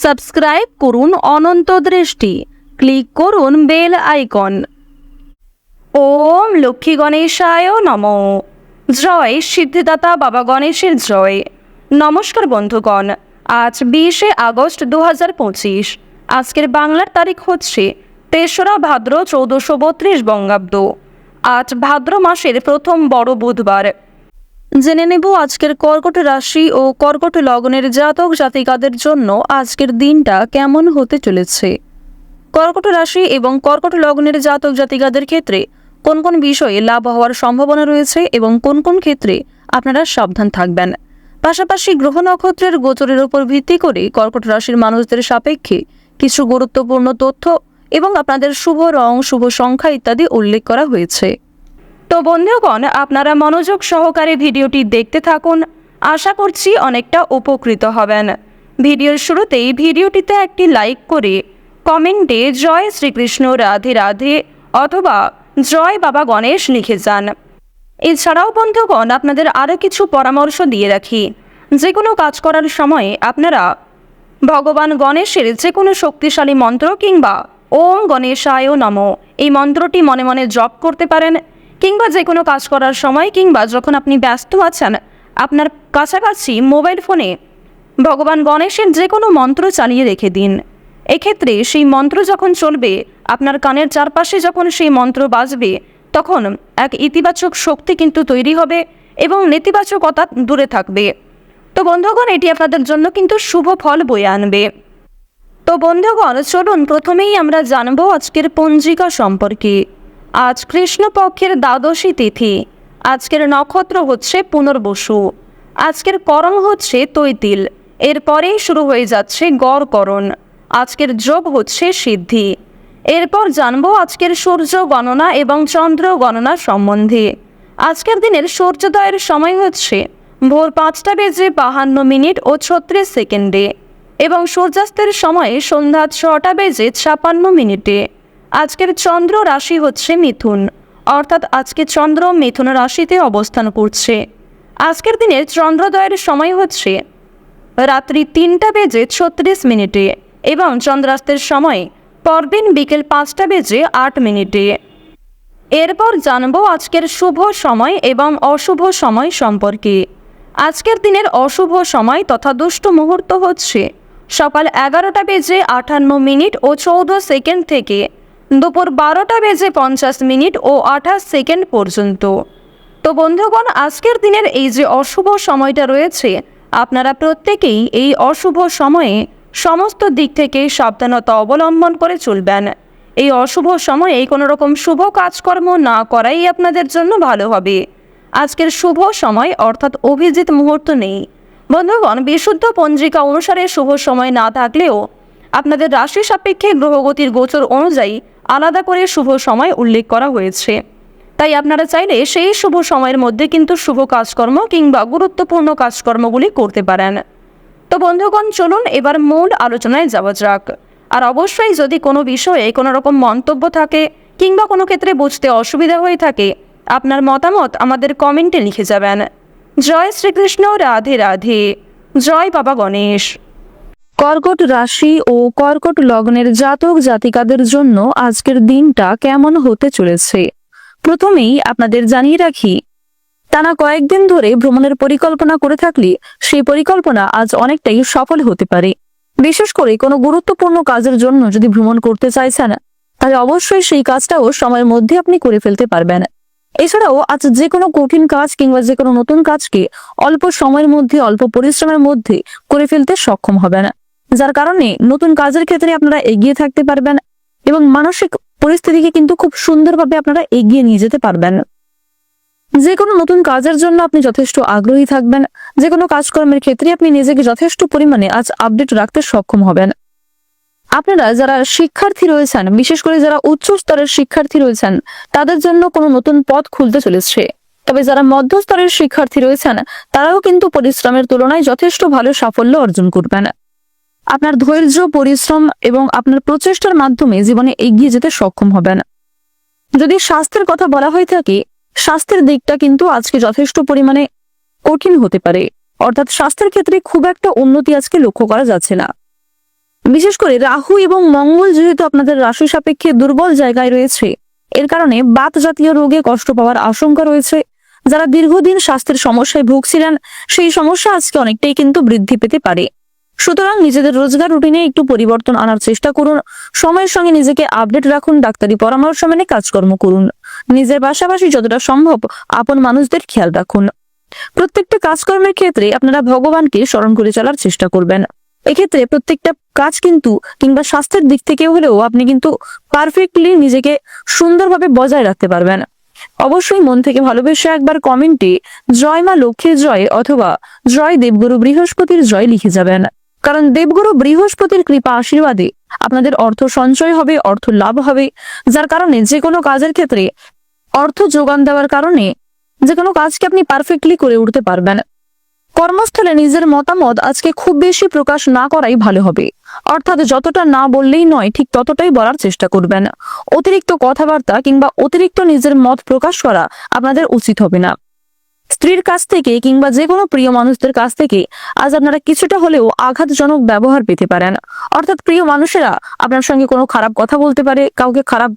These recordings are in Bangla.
সাবস্ক্রাইব করুন অনন্ত দৃষ্টি, ক্লিক করুন বেল আইকন। ওম লক্ষ্মী গণেশায় নমঃ। জয় সিদ্ধিদাতা বাবা গণেশের জয়। নমস্কার বন্ধুগণ, আজ 20শে আগস্ট 2025। আজকের বাংলার তারিখ হচ্ছে 3রা ভাদ্র 1432 বঙ্গাব্দ। আজ ভাদ্র মাসের প্রথম বড় বুধবার। জেনে নেব আজকের কর্কট রাশি ও কর্কট লগ্নের জাতক জাতিকাদের জন্য আজকের দিনটা কেমন হতে চলেছে। কর্কট রাশি এবং কর্কট লগ্নের জাতক জাতিকাদের ক্ষেত্রে কোন কোন বিষয়ে লাভ হওয়ার সম্ভাবনা রয়েছে এবং কোন কোন ক্ষেত্রে আপনারা সাবধান থাকবেন। পাশাপাশি গ্রহ নক্ষত্রের গোচরের উপর ভিত্তি করে কর্কট রাশির মানুষদের সাপেক্ষে কিছু গুরুত্বপূর্ণ তথ্য এবং আপনাদের শুভ রং, শুভ সংখ্যা ইত্যাদি উল্লেখ করা হয়েছে। তো বন্ধুগণ, আপনারা মনোযোগ সহকারে ভিডিওটি দেখতে থাকুন। আশা করছি অনেকটা উপকৃত হবেন। ভিডিওর শুরুতেই ভিডিওটিতে একটি লাইক করে কমেন্টে জয় শ্রীকৃষ্ণ, রাধে রাধে অথবা জয় বাবা গণেশ লিখে যান। এছাড়াও বন্ধুগণ, আপনাদের আরও কিছু পরামর্শ দিয়ে রাখি। যে কোনো কাজ করার সময় আপনারা ভগবান গণেশের যে কোনো শক্তিশালী মন্ত্র কিংবা ওম গণেশায় নমঃ এই মন্ত্রটি মনে মনে জপ করতে পারেন, কিংবা যে কোনো কাজ করার সময় কিংবা যখন আপনি ব্যস্ত আছেন আপনার কাছাকাছি মোবাইল ফোনে ভগবান গণেশের যে কোনো মন্ত্র চালিয়ে রেখে দিন। এক্ষেত্রে সেই মন্ত্র যখন চলবে, আপনার কানের চারপাশে যখন সেই মন্ত্র বাজবে, তখন এক ইতিবাচক শক্তি কিন্তু তৈরি হবে এবং নেতিবাচকতা দূরে থাকবে। তো বন্ধুগণ, এটি আপনাদের জন্য কিন্তু শুভ ফল বয়ে আনবে। তো বন্ধুগণ, চলুন প্রথমেই আমরা জানবো আজকের পঞ্জিকা সম্পর্কে। আজ কৃষ্ণপক্ষের দ্বাদশী তিথি। আজকের নক্ষত্র হচ্ছে পুনর্বসু। আজকের করণ হচ্ছে তৈতিল। এরপরেই শুরু হয়ে যাচ্ছে গড়করণ। আজকের যোগ হচ্ছে সিদ্ধি। এরপর জানবো আজকের সূর্য গণনা এবং চন্দ্র গণনা সম্বন্ধে। আজকের দিনের সূর্যোদয়ের সময় হচ্ছে ভোর 5:52 এবং সূর্যাস্তের সময় সন্ধ্যা 6:56। আজকের চন্দ্র রাশি হচ্ছে মিথুন, অর্থাৎ আজকে চন্দ্র মিথুন রাশিতে অবস্থান করছে। আজকের দিনের চন্দ্রোদয়ের সময় হচ্ছে রাত্রি 3:36 এবং চন্দ্রাস্তের সময় পরদিন বিকেল 5:08। এরপর জানবো আজকের শুভ সময় এবং অশুভ সময় সম্পর্কে। আজকের দিনের অশুভ সময় তথা দুষ্ট মুহূর্ত হচ্ছে সকাল 11:58 থেকে দুপুর 12:50 পর্যন্ত। তো বন্ধুগণ, আজকের দিনের এই যে অশুভ সময়টা রয়েছে, আপনারা প্রত্যেকেই এই অশুভ সময়ে সমস্ত দিক থেকে সাবধানতা অবলম্বন করে চলবেন। এই অশুভ সময়ে কোনো রকম শুভ কাজকর্ম না করাই আপনাদের জন্য ভালো হবে। আজকের শুভ সময় অর্থাৎ অভিজিৎ মুহূর্ত নেই। বন্ধুগণ, বিশুদ্ধ পঞ্জিকা অনুসারে শুভ সময় না থাকলেও আপনাদের রাশি সাপেক্ষে গ্রহগতির গোচর অনুযায়ী আলাদা করে শুভ সময় উল্লেখ করা হয়েছে। তাই আপনারা চাইলে সেই শুভ সময়ের মধ্যে কিন্তু শুভ কাজকর্ম কিংবা গুরুত্বপূর্ণ কাজকর্মগুলি করতে পারেন। তো বন্ধুগণ, চলুন এবার মূল আলোচনায় যাওয়া যাক। আর অবশ্যই যদি কোনো বিষয়ে কোনো রকম মন্তব্য থাকে কিংবা কোনো ক্ষেত্রে বুঝতে অসুবিধা হয়ে থাকে, আপনার মতামত আমাদের কমেন্টে লিখে যাবেন। জয় শ্রীকৃষ্ণ, রাধে রাধে, জয় বাবা গণেশ। কর্কট রাশি ও কর্কট লগ্নের জাতক জাতিকাদের জন্য আজকের দিনটা কেমন হতে চলেছে। প্রথমেই আপনাদের জানিয়ে রাখি, টানা কয়েকদিন ধরে ভ্রমণের পরিকল্পনা করে থাকলে সেই পরিকল্পনা আজ অনেকটাই সফল হতে পারে। বিশেষ করে কোনো গুরুত্বপূর্ণ কাজের জন্য যদি ভ্রমণ করতে চাইছেন, তাহলে অবশ্যই সেই কাজটাও সময়ের মধ্যে আপনি করে ফেলতে পারবেন। এছাড়াও আজ যে কোনো কঠিন কাজ কিংবা যে কোনো নতুন কাজকে অল্প সময়ের মধ্যে, অল্প পরিশ্রমের মধ্যে করে ফেলতে সক্ষম হবেন, যার কারণে নতুন কাজের ক্ষেত্রে আপনারা এগিয়ে থাকতে পারবেন এবং মানসিক পরিস্থিতিকে কিন্তু খুব সুন্দরভাবে আপনারা এগিয়ে নিয়ে যেতে পারবেন। যে কোনো নতুন কাজের জন্য আপনি যথেষ্ট আগ্রহী থাকবেন। যে কোনো কাজকর্মের ক্ষেত্রে আপনি নিজেকে যথেষ্ট পরিমাণে আজ আপডেট রাখতে সক্ষম হবেন। আপনারা যারা শিক্ষার্থী রয়েছেন, বিশেষ করে যারা উচ্চ স্তরের শিক্ষার্থী রয়েছেন, তাদের জন্য কোনো নতুন পথ খুলতে চলেছে। তবে যারা মধ্যস্তরের শিক্ষার্থী রয়েছেন, তারাও কিন্তু পরিশ্রমের তুলনায় যথেষ্ট ভালো সাফল্য অর্জন করবেন। আপনার ধৈর্য, পরিশ্রম এবং আপনার প্রচেষ্টার মাধ্যমে জীবনে এগিয়ে যেতে সক্ষম হবেন। যদি স্বাস্থ্যের কথা বলা হয়ে থাকে, স্বাস্থ্যের দিকটা কিন্তু আজকে যথেষ্ট পরিমাণে কঠিন হতে পারে, অর্থাৎ স্বাস্থ্যের ক্ষেত্রে খুব একটা উন্নতি আজকে লক্ষ্য করা যাচ্ছে না। বিশেষ করে রাহু এবং মঙ্গল যেহেতু আপনাদের রাশি সাপেক্ষে দুর্বল জায়গায় রয়েছে, এর কারণে বাত জাতীয় রোগে কষ্ট পাওয়ার আশঙ্কা রয়েছে। যারা দীর্ঘদিন স্বাস্থ্যের সমস্যায় ভুগছিলেন, সেই সমস্যা আজকে অনেকটাই কিন্তু বৃদ্ধি পেতে পারে। সুতরাং নিজেদের রোজগার রুটিনে একটু পরিবর্তন আনার চেষ্টা করুন। সময়ের সঙ্গে নিজেকে আপডেট রাখুন, ডাক্তারি পরামর্শ মেনে কাজকর্ম করুন। নিজের পাশাপাশি যতটা সম্ভব আপন মানুষদের খেয়াল রাখুন। প্রত্যেকটা কাজকর্মের ক্ষেত্রে আপনারা ভগবানকে স্মরণ করে চলার চেষ্টা করবেন। এক্ষেত্রে প্রত্যেকটা কাজ কিন্তু কিংবা স্বাস্থ্যের দিক থেকে হলেও আপনি কিন্তু পারফেক্টলি নিজেকে সুন্দরভাবে বজায় রাখতে পারবেন। অবশ্যই মন থেকে ভালোবেসে একবার কমেন্টে জয় মা লক্ষ্মীর জয় অথবা জয় দেবগুরু বৃহস্পতির জয় লিখে যাবেন। কারণ দেবগুরু বৃহস্পতির কৃপা আশীর্বাদে আপনাদের অর্থ সঞ্চয় হবে, অর্থ লাভ হবে, যার কারণে যে কোনো কাজের ক্ষেত্রে অর্থ যোগান দেওয়ার কারণে যে কোনো কাজকে আপনি পারফেক্টলি করে উঠতে পারবেন। কর্মস্থলে নিজের মতামত আজকে খুব বেশি প্রকাশ না করাই ভালো হবে, অর্থাৎ যতটা না বললেই নয় ঠিক ততটাই বলার চেষ্টা করবেন। অতিরিক্ত কথাবার্তা কিংবা অতিরিক্ত নিজের মত প্রকাশ করা আপনাদের উচিত হবে না। স্ত্রীর কাছ থেকে কিংবা যে কোনো প্রিয় মানুষদের কাছ থেকে আজ আপনারা কিছুটা হলেও আঘাতজনক ব্যবহার পেতে পারেন। অর্থাৎ প্রিয় মানুষেরা আপনার সঙ্গে কোনো খারাপ কথা বলতে পারে, কাউকে খারাপ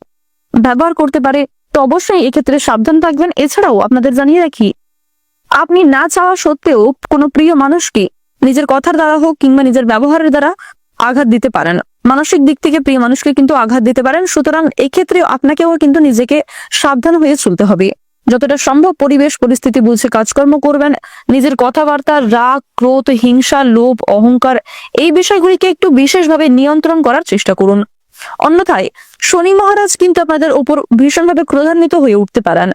ব্যবহার করতে পারে, তো অবশ্যই এক্ষেত্রে সাবধান থাকবেন। এছাড়াও আপনাদের জানিয়ে রাখি, আপনি না চাওয়া সত্ত্বেও কোনো প্রিয় মানুষকে নিজের কথার দ্বারা হোক কিংবা নিজের ব্যবহারের দ্বারা আঘাত দিতে পারেন। মানসিক দিক থেকে প্রিয় মানুষকে কিন্তু আঘাত দিতে পারেন। সুতরাং এক্ষেত্রে আপনাকেও কিন্তু নিজেকে সাবধান হয়ে চলতে হবে। যতটা সম্ভব পরিবেশ পরিস্থিতি বুঝে কাজকর্ম করবেন। নিজের কথাবার্তা রাগ, ক্রোধ, হিংসা, লোভ, অহংকার এই বিষয়গুলিকে একটু বিশেষভাবে নিয়ন্ত্রণ করার চেষ্টা করুন। অন্যথায় শনি মহারাজ কিন্তু আপনাদের উপর ভীষণভাবে ক্রোধান্বিত হয়ে উঠতে পারেন।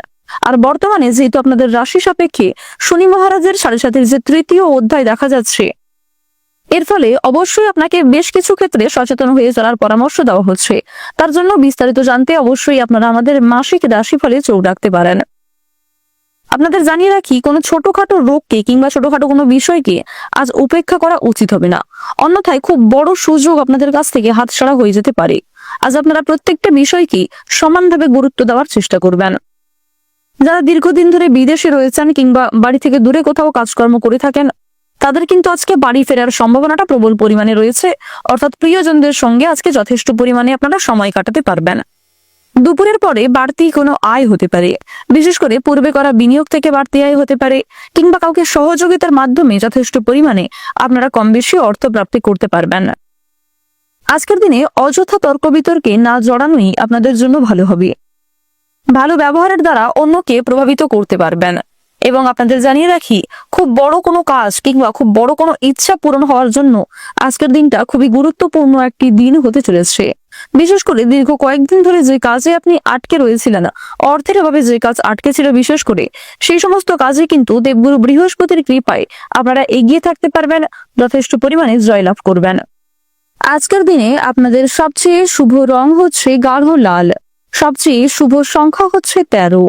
আর বর্তমানে যেহেতু আপনাদের রাশি সাপেক্ষে শনি মহারাজের 7.5 যে তৃতীয় অধ্যায় দেখা যাচ্ছে, এর ফলে অবশ্যই আপনাকে বেশ কিছু ক্ষেত্রে সচেতন হয়ে চলার পরামর্শ দেওয়া হচ্ছে। তার জন্য বিস্তারিত জানতে অবশ্যই আপনারা আমাদের মাসিক রাশিফলে চোখ রাখতে পারেন। আপনাদের জানিয়ে রাখি, কোনো ছোটখাটো রোগকে কিংবা ছোটখাটো কোনো বিষয়কে আজ উপেক্ষা করা উচিত হবে না, অন্যথায় খুব বড় সুযোগ আপনাদের কাছ থেকে হাতছাড়া হয়ে যেতে পারে। আজ আপনারা প্রত্যেকটা বিষয়কে সমানভাবে গুরুত্ব দেওয়ার চেষ্টা করবেন। যারা দীর্ঘদিন ধরে বিদেশে রয়েছেন কিংবা বাড়ি থেকে দূরে কোথাও কাজকর্ম করে থাকেন, তাদের কিন্তু আজকে বাড়ি ফেরার সম্ভাবনাটা প্রবল পরিমাণে রয়েছে। অর্থাৎ প্রিয়জনদের সঙ্গে আজকে যথেষ্ট পরিমাণে আপনারা সময় কাটাতে পারবেন। দুপুরের পরে বাড়তি কোনো আয় হতে পারে, বিশেষ করে পূর্বে করা বিনিয়োগ থেকে বাড়তি আয় হতে পারে, কিংবা কাউকে সহযোগিতার মাধ্যমে যথেষ্ট পরিমাণে আপনারা কম বেশি অর্থ প্রাপ্তি করতে পারবেন। আজকের দিনে অযথা তর্ক বিতর্কে না জড়ানোই আপনাদের জন্য ভালো হবে। ভালো ব্যবহারের দ্বারা অন্যকে প্রভাবিত করতে পারবেন। এবং আপনাদের জানিয়ে রাখি, খুব বড় কোনো কাজ কিংবা খুব বড় কোনো ইচ্ছা পূরণ হওয়ার জন্য আজকের দিনটা খুবই গুরুত্বপূর্ণ একটি দিন হতে চলেছে। বিশেষ করে দীর্ঘ কয়েকদিন ধরে যে কাজে আপনি আটকে রয়েছিলেন, অর্থের অভাবে যে কাজ আটকে ছিল, বিশেষ করে সেই সমস্ত কাজে কিন্তু দেবগুরু বৃহস্পতির কৃপায় আপনারা এগিয়ে থাকতে পারবেন, যথেষ্ট পরিমাণে জয়লাভ করবেন। আজকের দিনে আপনাদের সবচেয়ে শুভ রং হচ্ছে গাঢ় লাল, সবচেয়ে শুভ সংখ্যা হচ্ছে 13,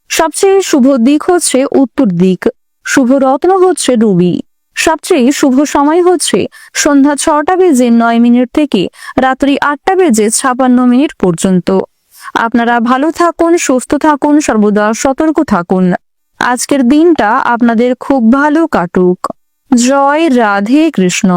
সবচেয়ে শুভ দিক হচ্ছে উত্তর দিক, শুভ রত্ন হচ্ছে রুবি, সবচেয়ে শুভ সময় হচ্ছে সন্ধ্যা 6টা বেজে 9 মিনিট থেকে রাত্রি 8টা বেজে 56 মিনিট পর্যন্ত। আপনারা ভালো থাকুন, সুস্থ থাকুন, সর্বদা সতর্ক থাকুন। আজকের দিনটা আপনাদের খুব ভালো কাটুক। জয় রাধে কৃষ্ণ।